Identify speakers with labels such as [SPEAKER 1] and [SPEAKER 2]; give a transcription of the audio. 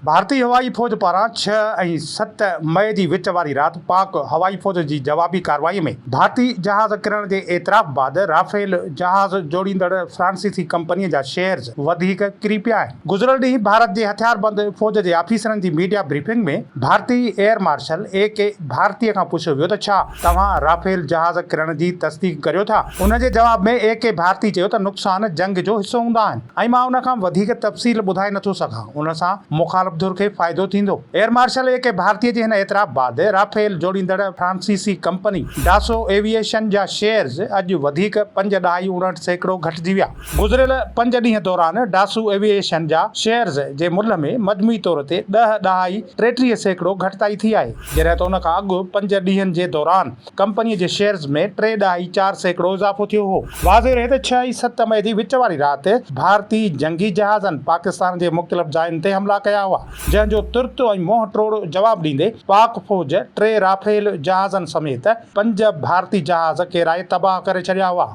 [SPEAKER 1] भारतीय हवाई फ़ौज पारां 6 ऐं 7 मई जी विच वारी राति पाक हवाई फ़ौज जी जवाबी कार्रवाई में भारतीय जहाज़ किरण जे एतिराफ़ बाद राफेल जहाज़ जोड़ींदड़ फ्रांसीसी कंपनीअ जा शेयर्स वधीक किरी पिया आहिनि। गुज़िरियल ॾींहुं भारत जे हथियारबंद फ़ौज जे ऑफिसरनि जी मीडिया ब्रीफिंग में भारतीय एयर मार्शल ए.के. भारतीय खां पुछियो वियो त छा तव्हां राफेल जहाज़ किरण जी तस्दीक करियो था। उन जे जवाब में ए.के. भारती चयो त नुक़सान जंग जो हिसो हूंदा आहिनि ऐं मां उन खां वधीक तफ़सील ॿुधाए नथो सघां। उन सां मुख़ालिफ़ धुर खे फ़ाइदो थींदो। Air marshal A K. भारतीय जे हिन एतिराफ़ बाद राफेल जोड़ींदड़ फ्रांसीसी कंपनी डासो एविएशन जा शेयर्स अॼु वधीक 5.59% घटिजी विया। गुज़िरियल 5 ॾींहं दौरान डासो एविएशन जा शेयर्स जे मुल्ह में मजमूई तौर ते 10.33% घटिताई थी आहे, जॾहिं त उन खां अॻु 5 ॾींहनि जे दौरान कंपनीअ जे शेयर्स में 3.4% इज़ाफ़ो थियो हो। वाज़ेह रहे त 6 ऐं 7 मई जी विच वारी राति भारतीय जंगी जहाज़नि पाकिस्तान जे मुख़्तलिफ़ जायुनि ते हमला कया हुआ, जंहिंजो तुर्त ऐं मुंहुं तोड़ जवाब ॾींदे पाक फ़ौज 3 राफेल जहाज़नि समेत 5 भारतीय जहाज़ केराए तबाह करे छॾिया हुआ।